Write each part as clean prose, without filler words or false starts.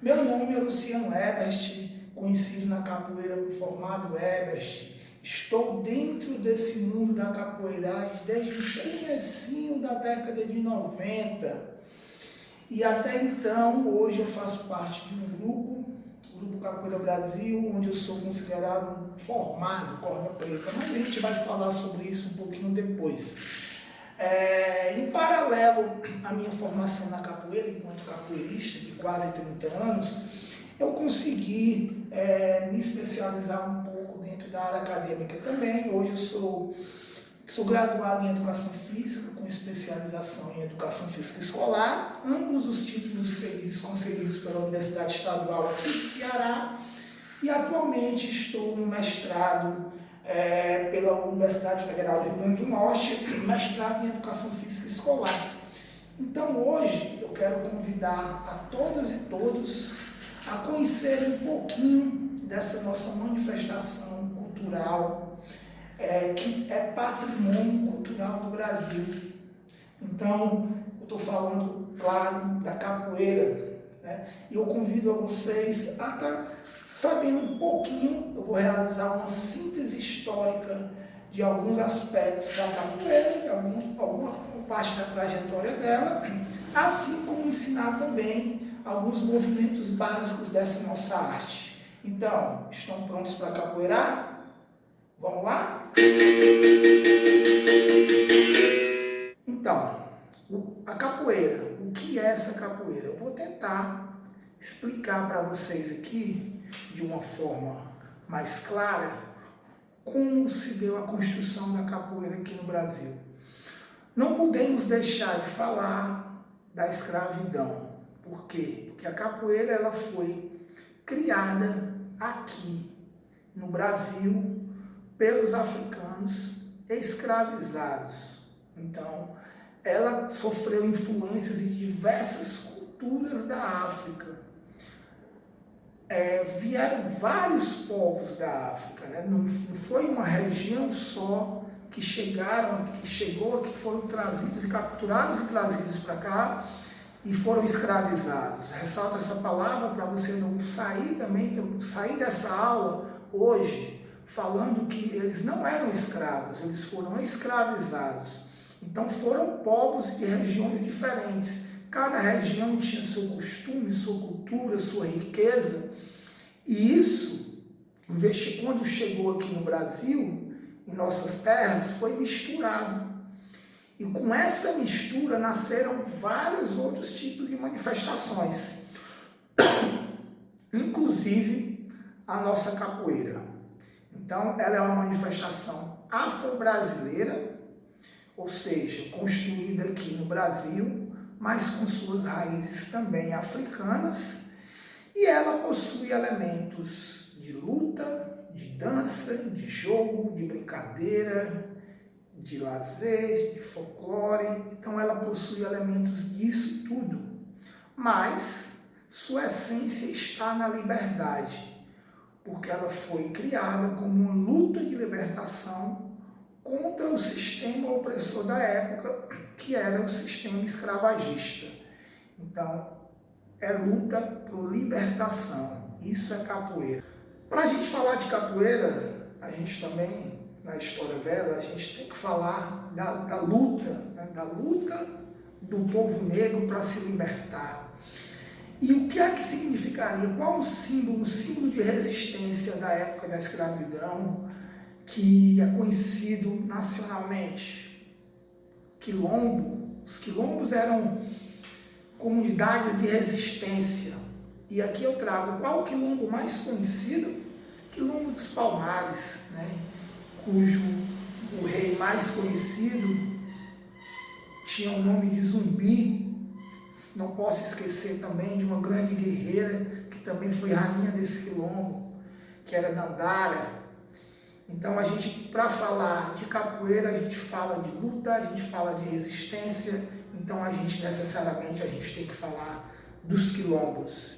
Meu nome é Luciano Ebert, conhecido na capoeira como Formado Ebert. Estou dentro desse mundo da capoeira desde o comecinho da década de 90. E até então, hoje eu faço parte de um grupo, o Grupo Capoeira Brasil, onde eu sou considerado formado corda preta. Mas a gente vai falar sobre isso um pouquinho depois. Em paralelo à minha formação na capoeira, enquanto capoeirista de quase 30 anos, eu consegui me especializar um pouco dentro da área acadêmica também. Hoje eu sou graduado em Educação Física, com especialização em Educação Física Escolar, ambos os títulos concedidos pela Universidade Estadual aqui do Ceará, e atualmente estou no mestrado pela Universidade Federal do Rio Grande do Norte, mestrado em Educação Física Escolar. Então hoje eu quero convidar a todas e todos a conhecerem um pouquinho dessa nossa manifestação cultural, que é patrimônio cultural do Brasil. Então, eu estou falando, claro, da capoeira, né? E eu convido a vocês a estar sabendo um pouquinho. Eu vou realizar uma síntese histórica de alguns aspectos da capoeira, de alguma parte da trajetória dela, assim como ensinar também alguns movimentos básicos dessa nossa arte. Então, estão prontos para capoeirar? Vamos lá? Então, a capoeira, o que é essa capoeira? Eu vou tentar explicar para vocês aqui, de uma forma mais clara, como se deu a construção da capoeira aqui no Brasil. Não podemos deixar de falar da escravidão. Por quê? Porque a capoeira ela foi criada aqui no Brasil pelos africanos escravizados. Então, ela sofreu influências de diversas culturas da África. Vieram vários povos da África, né? Não foi uma região só que chegou aqui, foram trazidos e capturados e trazidos para cá e foram escravizados. Ressalto essa palavra para você não sair dessa aula hoje falando que eles não eram escravos, eles foram escravizados. Então foram povos de regiões diferentes. Cada região tinha seu costume, sua cultura, sua riqueza. E isso, quando chegou aqui no Brasil, em nossas terras, foi misturado. E com essa mistura nasceram vários outros tipos de manifestações, inclusive a nossa capoeira. Então, ela é uma manifestação afro-brasileira, ou seja, construída aqui no Brasil, mas com suas raízes também africanas, e ela possui elementos de luta, de dança, de jogo, de brincadeira, de lazer, de folclore. Então ela possui elementos disso tudo, mas sua essência está na liberdade, porque ela foi criada como uma luta de libertação contra o sistema opressor da época, que era o sistema escravagista. Então, é luta por libertação. Isso é capoeira. Para a gente falar de capoeira, a gente também, na história dela, a gente tem que falar da luta, né? Da luta do povo negro para se libertar. E o que é que significaria? Qual o símbolo de resistência da época da escravidão, que é conhecido nacionalmente? Quilombo. Os quilombos eram comunidades de resistência. E aqui eu trago qual o quilombo mais conhecido? Quilombo dos Palmares, né? Cujo o rei mais conhecido tinha o nome de Zumbi. Não posso esquecer também de uma grande guerreira que também foi rainha desse quilombo, que era Dandara. Então para falar de capoeira, a gente fala de luta, a gente fala de resistência. Então necessariamente a gente tem que falar dos quilombos.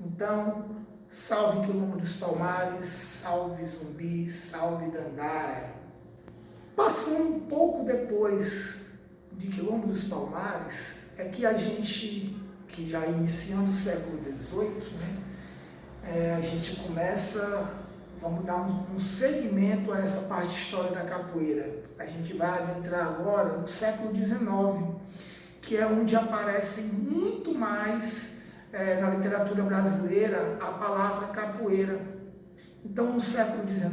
Então, salve Quilombo dos Palmares, salve Zumbi, salve Dandara. Passando um pouco depois de Quilombo dos Palmares, é que que já iniciando o século XVIII, né, a gente começa, vamos dar um segmento a essa parte de história da capoeira. A gente vai adentrar agora no século XIX, que é onde aparece muito mais na literatura brasileira a palavra capoeira. Então, no século XIX,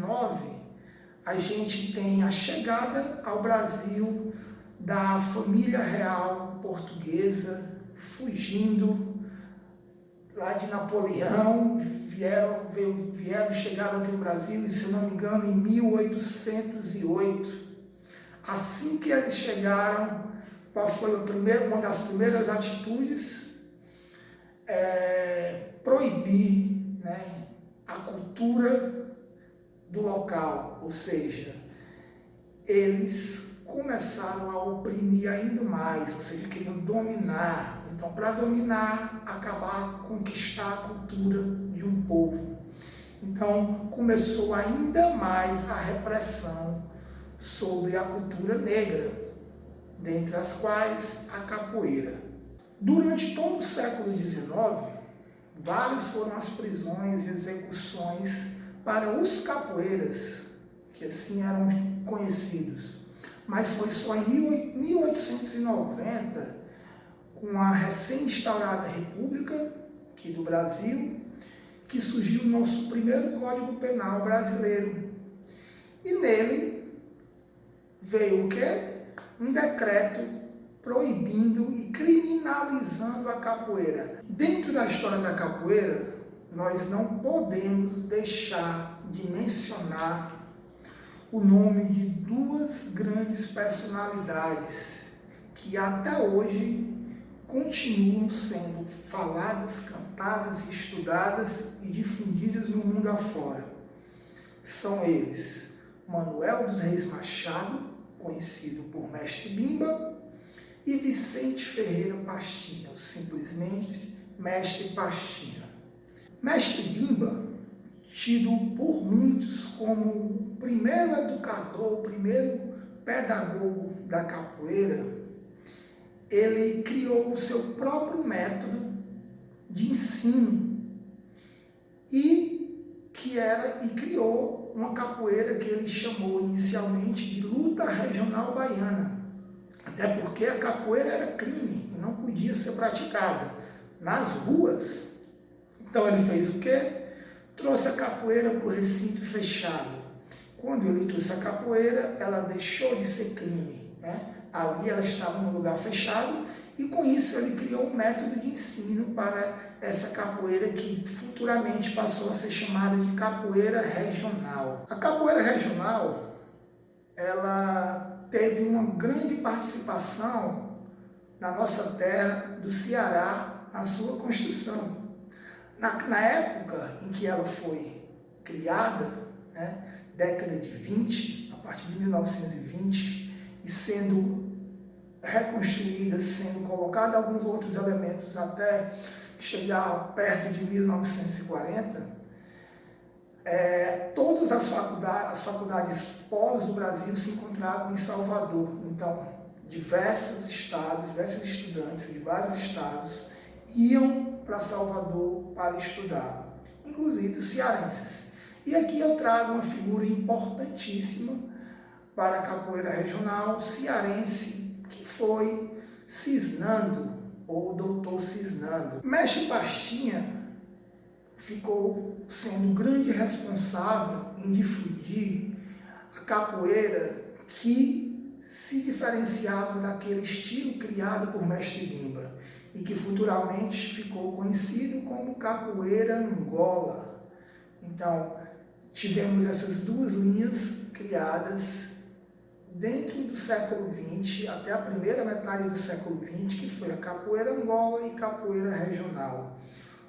a gente tem a chegada ao Brasil da família real portuguesa, fugindo lá de Napoleão, chegaram aqui no Brasil, e, se não me engano, em 1808. Assim que eles chegaram, qual foi uma das primeiras atitudes? Proibir, né, a cultura do local, ou seja, eles começaram a oprimir ainda mais, ou seja, queriam dominar. Então, para dominar, acabar, conquistar a cultura de um povo. Então, começou ainda mais a repressão sobre a cultura negra, dentre as quais a capoeira. Durante todo o século XIX, várias foram as prisões e execuções para os capoeiras, que assim eram conhecidos. Mas foi só em 1890, com a recém-instaurada República aqui do Brasil, que surgiu o nosso primeiro Código Penal brasileiro. E nele veio o quê? Um decreto proibindo e criminalizando a capoeira. Dentro da história da capoeira, nós não podemos deixar de mencionar o nome de duas grandes personalidades que até hoje continuam sendo faladas, cantadas, estudadas e difundidas no mundo afora. São eles Manuel dos Reis Machado, conhecido por Mestre Bimba, e Vicente Ferreira Pastinha, ou simplesmente Mestre Pastinha. Mestre Bimba, tido por muitos como o primeiro educador, o primeiro pedagogo da capoeira, ele criou o seu próprio método de ensino e criou uma capoeira que ele chamou inicialmente de luta regional baiana, até porque a capoeira era crime e não podia ser praticada nas ruas. Então ele fez o quê? Trouxe a capoeira para o recinto fechado. Quando ele trouxe a capoeira, ela deixou de ser crime, né? Ali ela estava num lugar fechado e com isso ele criou um método de ensino para essa capoeira que futuramente passou a ser chamada de capoeira regional. A capoeira regional, ela teve uma grande participação na nossa terra do Ceará, na sua construção. Na época em que ela foi criada, né, década de 20, a partir de 1920, e sendo reconstruída, sendo colocada alguns outros elementos até chegar perto de 1940, todas as faculdades polos do Brasil se encontravam em Salvador. Então, diversos estudantes de vários estados iam para Salvador para estudar, inclusive os cearenses. E aqui eu trago uma figura importantíssima para a capoeira regional cearense, que foi Cisnando, ou Doutor Cisnando. Mestre Pastinha ficou sendo o grande responsável em difundir a capoeira que se diferenciava daquele estilo criado por Mestre Bimba e que futuramente ficou conhecido como capoeira Angola. Então, tivemos essas duas linhas criadas dentro do século XX, até a primeira metade do século XX, que foi a capoeira Angola e capoeira regional.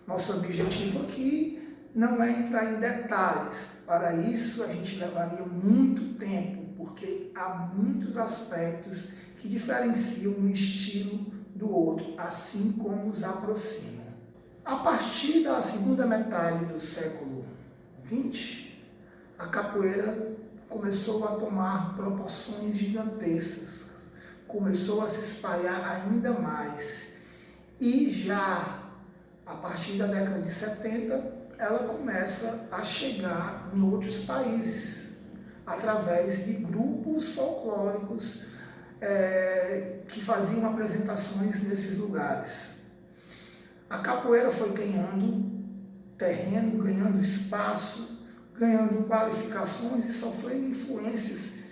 Nosso objetivo aqui não é entrar em detalhes. Para isso, a gente levaria muito tempo, porque há muitos aspectos que diferenciam um estilo do outro, assim como os aproximam. A partir da segunda metade do século XX, a capoeira começou a tomar proporções gigantescas, começou a se espalhar ainda mais. E já a partir da década de 70, ela começa a chegar em outros países, através de grupos folclóricos que faziam apresentações nesses lugares. A capoeira foi ganhando terreno, ganhando espaço, ganhando qualificações e sofrendo influências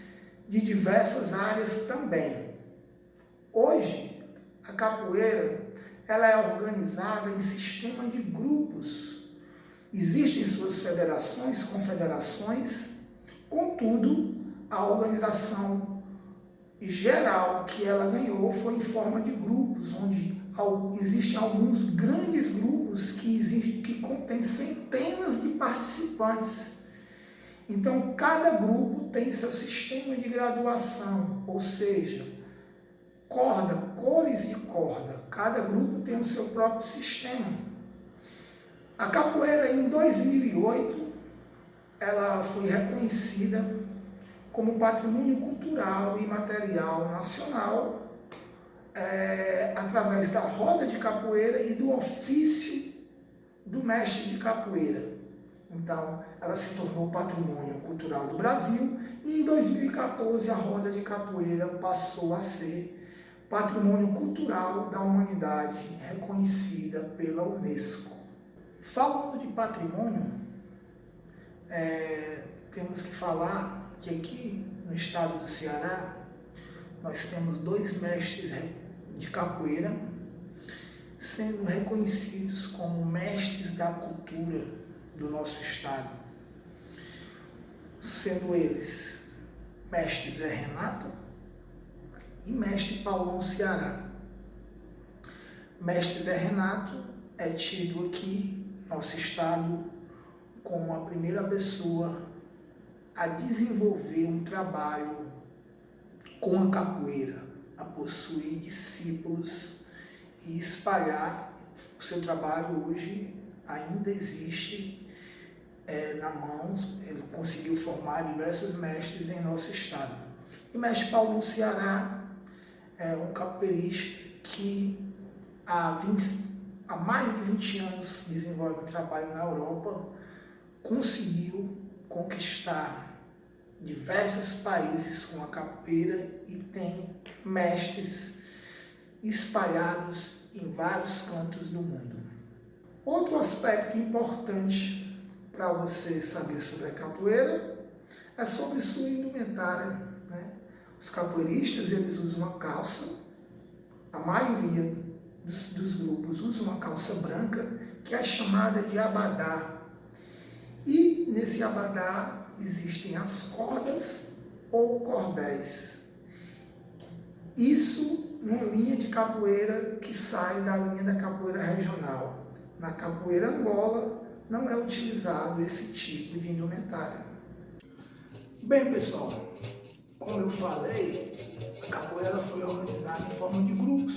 de diversas áreas também. Hoje, a capoeira ela é organizada em sistema de grupos. Existem suas federações, confederações, contudo, a organização geral que ela ganhou foi em forma de grupos, onde existem alguns grandes grupos que contêm centenas de participantes. Então, cada grupo tem seu sistema de graduação, ou seja, corda, cores de corda. Cada grupo tem o seu próprio sistema. A capoeira, em 2008, ela foi reconhecida como patrimônio cultural e material nacional através da roda de capoeira e do ofício do mestre de capoeira. Então, ela se tornou patrimônio cultural do Brasil e em 2014 a roda de capoeira passou a ser patrimônio cultural da humanidade reconhecida pela Unesco. Falando de patrimônio, temos que falar que aqui no estado do Ceará nós temos 2 mestres de capoeira sendo reconhecidos como mestres da cultura do nosso estado, sendo eles mestre Zé Renato e mestre Paulão Ceará. Mestre Zé Renato é tido aqui no nosso estado como a primeira pessoa a desenvolver um trabalho com a capoeira, a possuir discípulos e espalhar o seu trabalho. Hoje ainda existe na mão, ele conseguiu formar diversos mestres em nosso estado. E o mestre Paulão Ceará é um capoeirista que há mais de 20 anos desenvolve um trabalho na Europa, conseguiu conquistar diversos países com a capoeira e tem mestres espalhados em vários cantos do mundo. Outro aspecto importante para você saber sobre a capoeira é sobre sua indumentária, né? Os capoeiristas, eles usam uma calça, a maioria dos grupos usa uma calça branca, que é chamada de abadá. E nesse abadá existem as cordas ou cordéis. Isso numa linha de capoeira que sai da linha da capoeira regional. Na capoeira Angola não é utilizado esse tipo de indumentária. Bem, pessoal, como eu falei, a capoeira foi organizada em forma de grupos.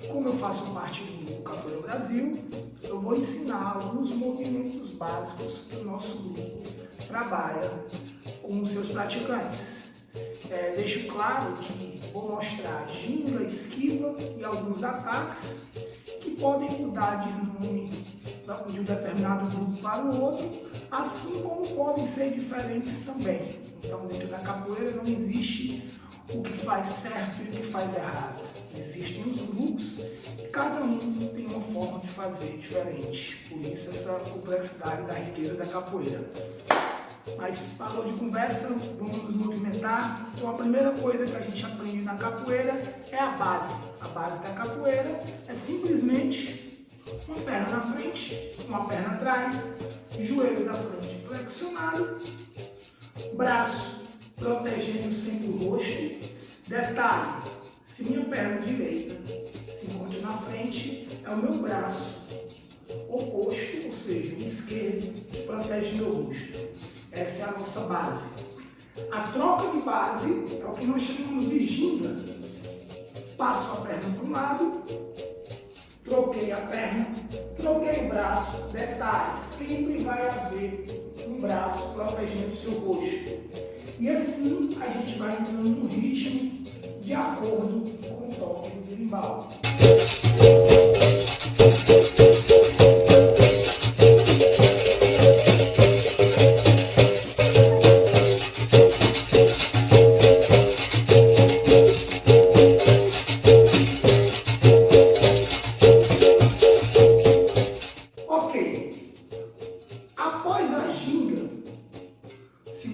Como eu faço parte do Capoeira Brasil, eu vou ensinar alguns movimentos básicos que o nosso grupo trabalha com os seus praticantes. Deixo claro que vou mostrar ginga, esquiva e alguns ataques que podem mudar de nome de um determinado grupo para o outro, assim como podem ser diferentes também. Então, dentro da capoeira não existe o que faz certo e o que faz errado. Existem os grupos e cada um tem uma forma de fazer diferente. Por isso essa complexidade da riqueza da capoeira. Mas parou de conversa, vamos nos movimentar. Então a primeira coisa que a gente aprende na capoeira é a base. A base da capoeira é simplesmente uma perna na frente, uma perna atrás, joelho da frente flexionado, braço protegendo sempre o rosto. Detalhe, se minha perna direita se encontra na frente, é o meu braço oposto, ou seja, o esquerdo, que protege meu rosto. Essa é a nossa base. A troca de base é o que nós chamamos de ginga. Passo a perna para um lado, troquei a perna, troquei o braço. Detalhe, sempre vai haver um braço protegendo o seu rosto. E assim a gente vai entrando no ritmo de acordo com o toque do berimbau.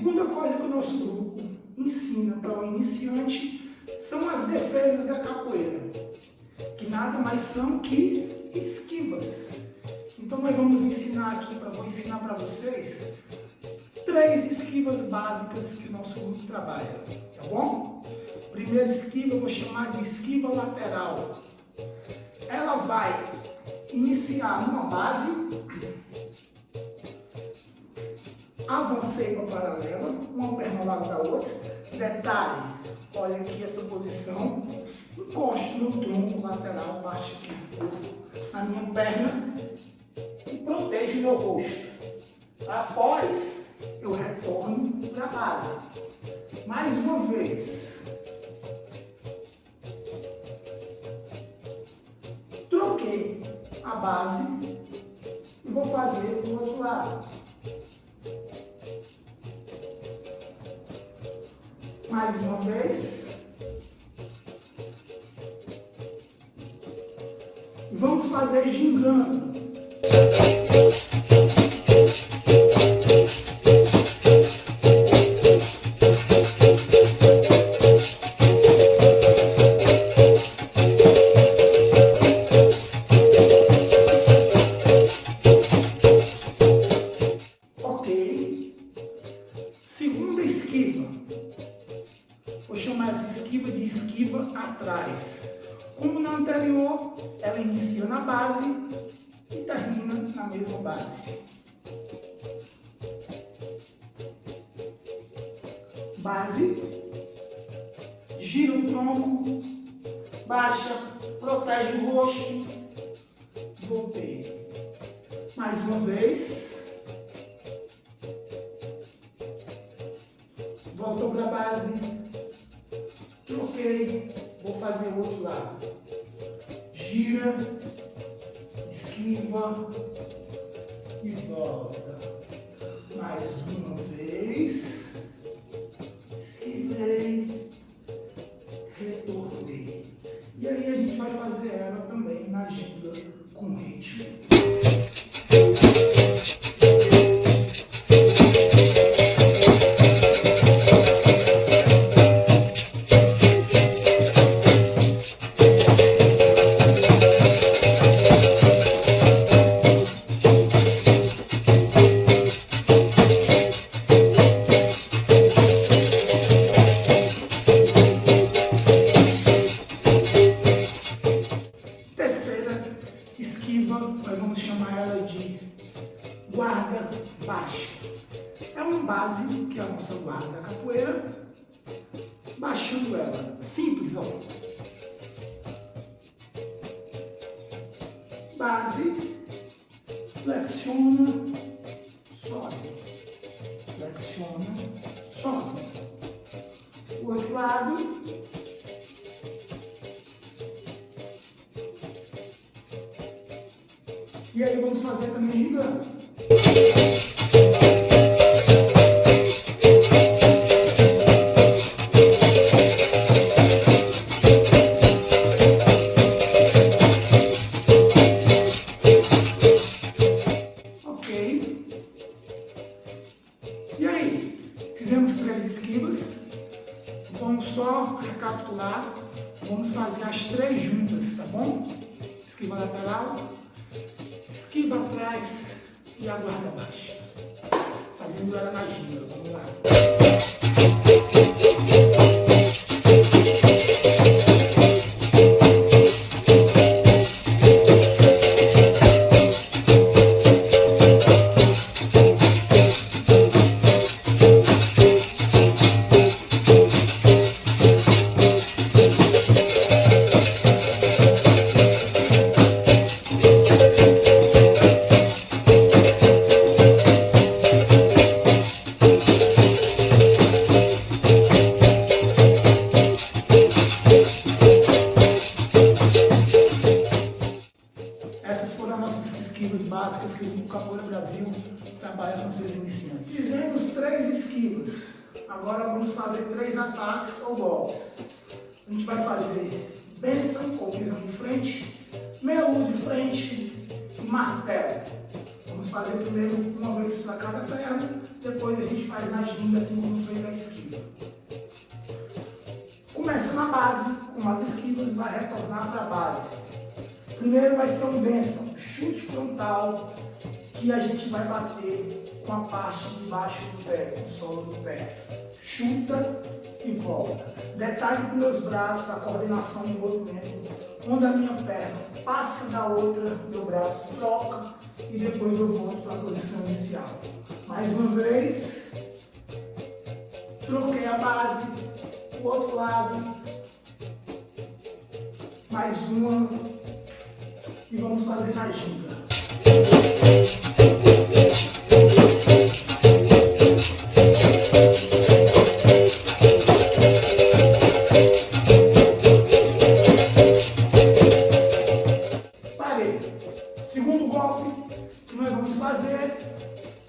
Segunda coisa que o nosso grupo ensina para o iniciante são as defesas da capoeira, que nada mais são que esquivas. Então nós vamos ensinar aqui, vou ensinar para vocês 3 esquivas básicas que o nosso grupo trabalha, tá bom? Primeira esquiva eu vou chamar de esquiva lateral. Ela vai iniciar numa base, avancei para paralela, uma perna ao lado da outra. Detalhe, olha aqui essa posição, encosto no tronco lateral, parte aqui do corpo, na minha perna e protejo meu rosto. Após, eu retorno para a base. Mais uma vez. Troquei a base e vou fazer do outro lado. Mais uma vez. E vamos fazer gingando. Segunda esquiva, vou chamar essa esquiva de esquiva atrás. Como na anterior, ela inicia na base e termina na mesma base. Base, gira o tronco, baixa, protege o rosto, voltei. Mais uma vez. Voltou para a base, troquei, vou fazer o outro lado. Gira, esquiva e volta. Mais uma vez, esquivei, retornei. E aí a gente vai fazer ela também na ginga com ritmo. Nós vamos chamar ela de guarda baixa. É uma base que é a nossa guarda da capoeira, baixando ela. Simples, ó. Base, flexiona, sobe. Flexiona, sobe. O outro lado. E aí vamos fazer também gingando. Ok. E aí? Fizemos 3 esquivas. Vamos só recapitular. Vamos fazer as 3 juntas, tá bom? Esquiva lateral, esquiva atrás e a guarda baixa. Fazendo ela na ginga. Vamos lá. Essas foram as nossas esquivas básicas que o Grupo Capoeira Brasil trabalha com seus iniciantes. Fizemos 3 esquivas. Agora vamos fazer 3 ataques ou golpes. A gente vai fazer benção ou pisão de frente, meia lua de frente e martelo. Vamos fazer primeiro uma vez para cada perna, depois a gente faz na ginga, assim como fez a esquiva. Começa na base, com as esquivas, vai retornar para a base. Primeiro vai ser um bênção, chute frontal, que a gente vai bater com a parte de baixo do pé, com o solo do pé. Chuta e volta. Detalhe para meus braços, a coordenação de movimento. Quando a minha perna passa da outra, meu braço troca e depois eu volto para a posição inicial. Mais uma vez, troquei a base, o outro lado, mais uma e vamos fazer na ginga. Segundo golpe que nós vamos fazer,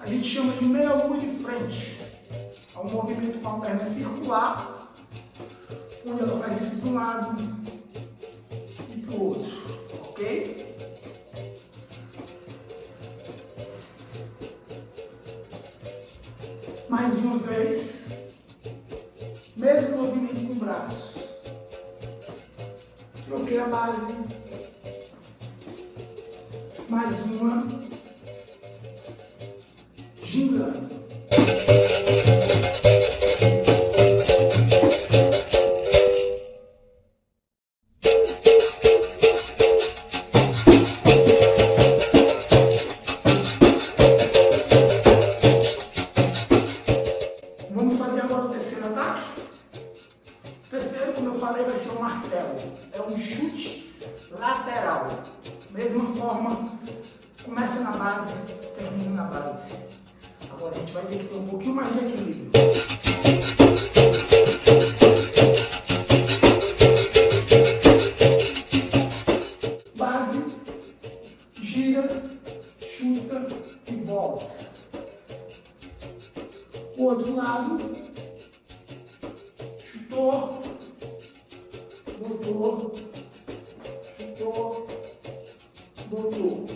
a gente chama de meia lua de frente. É um movimento com a perna circular, onde ela faz isso de um lado e para o outro, ok? Mais uma vez, mesmo movimento com o braço. Troquei a base. Mais uma, gingando. Vamos fazer agora o terceiro ataque. O terceiro, como eu falei, vai ser um martelo. É um chute lateral. Mesma forma, começa na base, termina na base. Agora a gente vai ter que ter um pouquinho mais de equilíbrio. Base, gira, chuta e volta. O outro lado, chutou, voltou, chutou, voltou,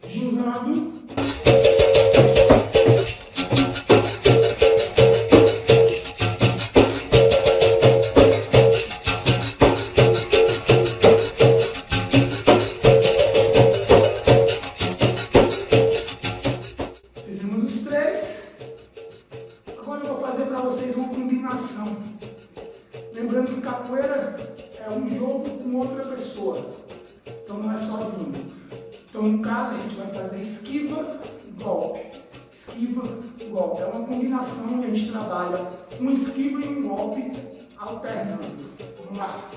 gingando. Fizemos os três. Agora eu vou fazer para vocês uma combinação. Lembrando que capoeira é um jogo com outra pessoa. Então não é sozinho. Então no caso a gente vai fazer esquiva, golpe. Esquiva, golpe. É uma combinação onde a gente trabalha um esquiva e um golpe alternando. Vamos lá.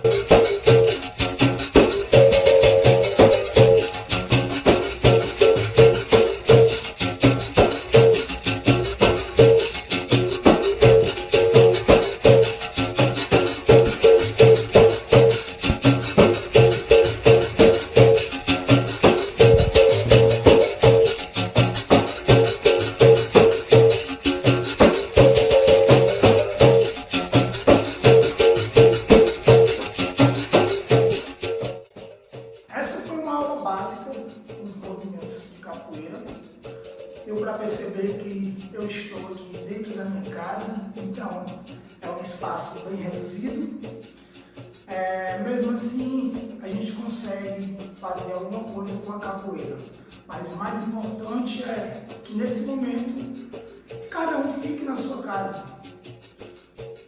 Deu para perceber que eu estou aqui dentro da minha casa, então é um espaço bem reduzido. Mesmo assim, a gente consegue fazer alguma coisa com a capoeira. Mas o mais importante é que nesse momento, cada um fique na sua casa,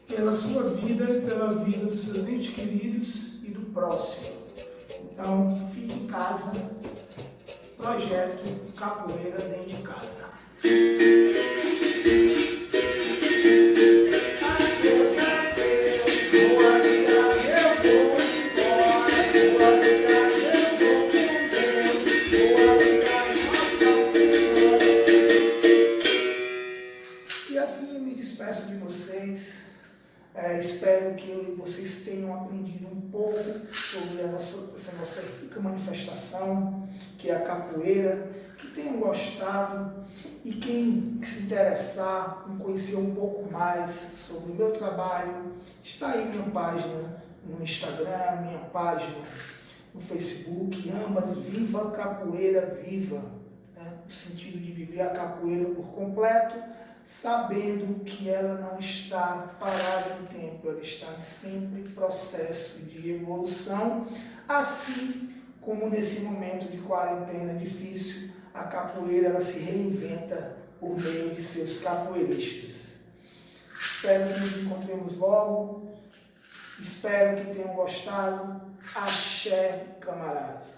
pela sua vida e pela vida dos seus entes queridos e do próximo. Então, fique em casa. Projeto Capoeira Dentro de Casa. E assim eu me despeço de vocês. Espero que vocês tenham aprendido um pouco sobre essa nossa rica manifestação, que é a capoeira, que tenham gostado e quem se interessar em conhecer um pouco mais sobre o meu trabalho, está aí minha página no Instagram, minha página no Facebook, ambas Viva Capoeira Viva. né, no sentido de viver a capoeira por completo, sabendo que ela não está parada no tempo, ela está em sempre processo de evolução, assim como nesse momento de quarentena difícil, a capoeira ela se reinventa por meio de seus capoeiristas. Espero que nos encontremos logo, espero que tenham gostado. Axé, camaradas.